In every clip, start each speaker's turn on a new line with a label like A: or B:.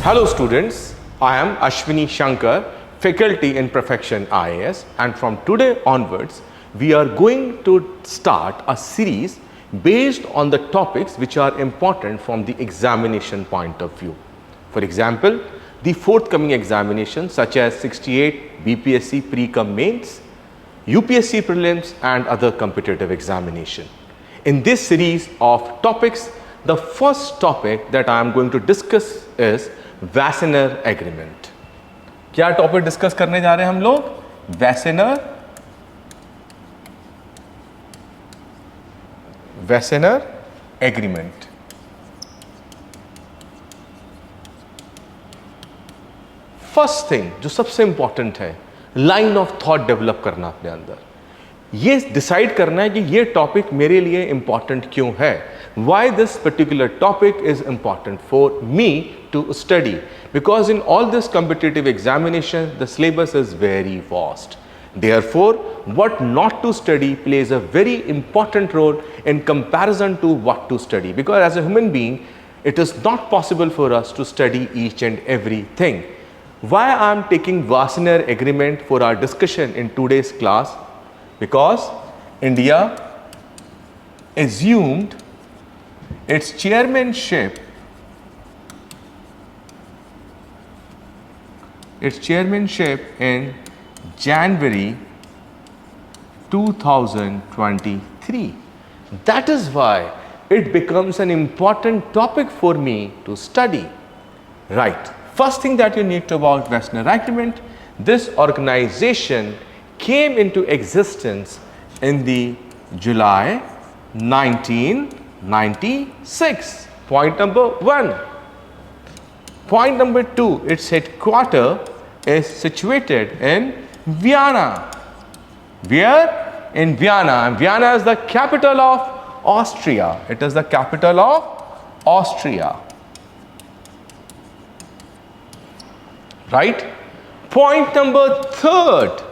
A: Hello students, I am Ashwini Shankar, faculty in Profession IAS, and from today onwards we are going to start a series based on the topics which are important from the examination point of view. For example, the forthcoming examinations such as 68 BPSC pre-cum mains, UPSC prelims and other competitive examination. In this series of topics, the first topic that I am going to discuss is Wassenaar Agreement. क्या topic discuss करने जा रहे हैं हम लोग? Wassenaar Agreement. First thing जो सबसे important है, लाइन ऑफ थॉट डेवलप करना अपने अंदर, ये डिसाइड करना है कि ये टॉपिक मेरे लिए इंपॉर्टेंट क्यों है. Why this particular topic is important for me to study? Because in all this competitive examination, the syllabus is very vast. Therefore, what not to study plays a very important role in comparison to what to study. Because as a human being, it is not possible for us to study each and everything. Why I am taking Wassenaar Agreement for our discussion in today's class? Because India assumed its chairmanship in January 2023. That is why it becomes an important topic for me to study. Right. First thing that you need to know about Wassenaar Agreement, this organization came into existence in the July 1996. Point number one. Point number two, its headquarters is situated in Vienna. Where? In Vienna. And Vienna is the capital of Austria. It is the capital of Austria. Right? Point number third.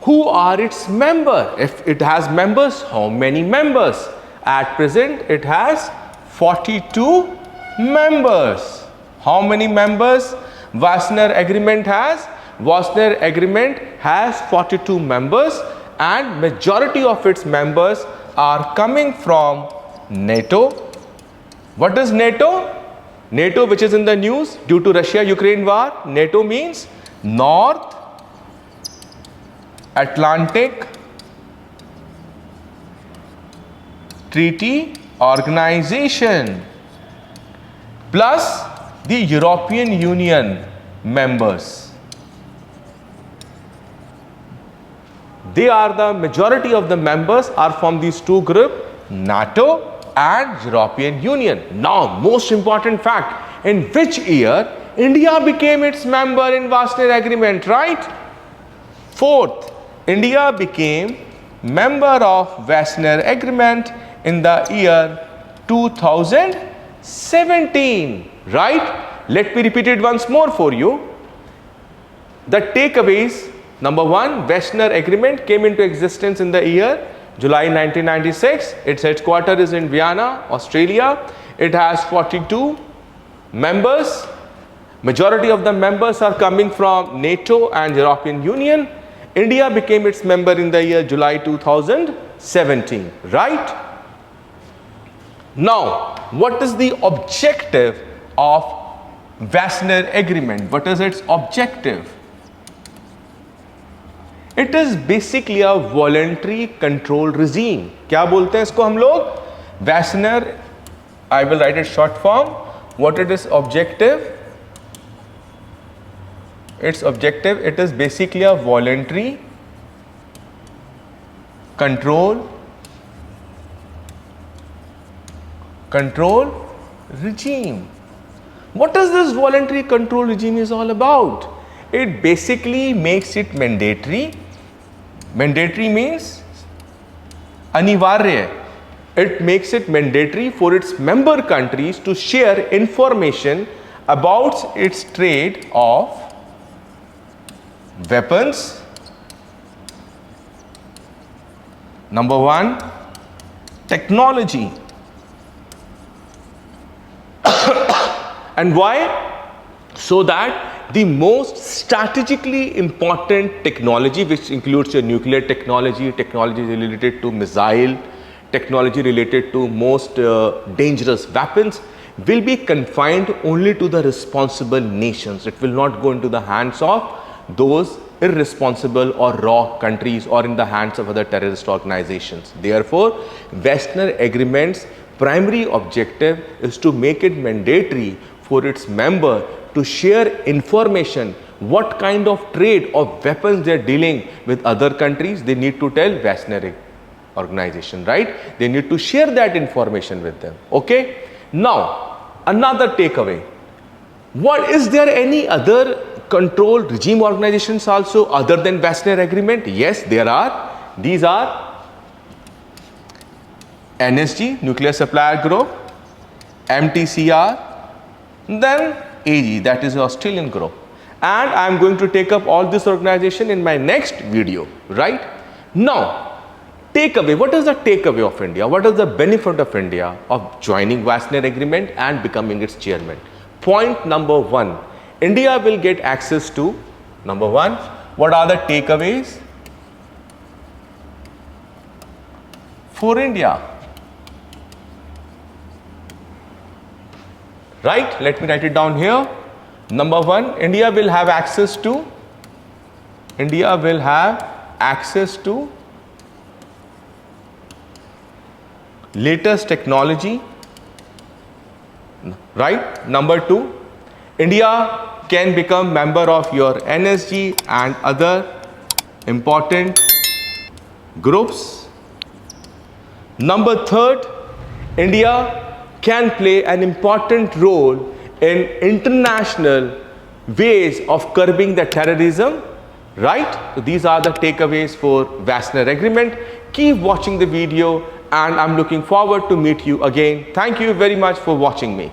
A: Who are its members? If it has members, how many members? At present, it has 42 members. How many members Wassenaar Agreement has? Wassenaar Agreement has 42 members and majority of its members are coming from NATO. What is NATO? NATO, which is in the news due to Russia-Ukraine war. NATO means North Atlantic Treaty Organization plus the European Union members. They are the majority of the members are from these two groups, NATO and European Union. Now, most important fact, in which year India became its member in Wassenaar Agreement, right? Fourth, India became member of Wassenaar Agreement in the year 2017, right? Let me repeat it once more for you. The takeaways, number one, Wassenaar Agreement came into existence in the year July 1996. Its headquarters is in Vienna, Australia. It has 42 members. Majority of the members are coming from NATO and European Union. India became its member in the year July 2017, right? Now, what is the objective of Wassenaar Agreement? What is its objective? It is basically a voluntary control regime. क्या बोलते हैं इसको हम लोग? Wassenaar, I will write it short form. What it is objective? Its objective, it is basically a voluntary control regime. What is this voluntary control regime is all about? It basically makes it mandatory. Mandatory means anivarya. It makes it mandatory for its member countries to share information about its trade of weapons. Number one, technology. And why? So that the most strategically important technology, which includes your nuclear technology, technology related to missile, technology related to most dangerous weapons, will be confined only to the responsible nations. It will not go into the hands of those irresponsible or raw countries or in the hands of other terrorist organizations. Therefore, Wassenaar Agreement's primary objective is to make it mandatory for its member to share information, what kind of trade of weapons they are dealing with other countries. They need to tell Wassenaar organization, right? They need to share that information with them. Okay. Now, another takeaway. What is there any other control regime organizations also other than Wassenaar Agreement? Yes, there are. These are NSG, Nuclear Supplier Group, MTCR, then AG, that is the Australian group. And I am going to take up all this organization in my next video, right? Now, takeaway. What is the takeaway of India? What is the benefit of India of joining Wassenaar Agreement and becoming its chairman? Point number one, India will get access to, number one, what are the takeaways for India? Right? Let me write it down here. Number one, India will have access to latest technology, right? Number two, India can become member of your NSG and other important groups. Number third, India can play an important role in international ways of curbing the terrorism, right? So these are the takeaways for Wassenaar Agreement. Keep watching the video and I'm looking forward to meet you again. Thank you very much for watching me.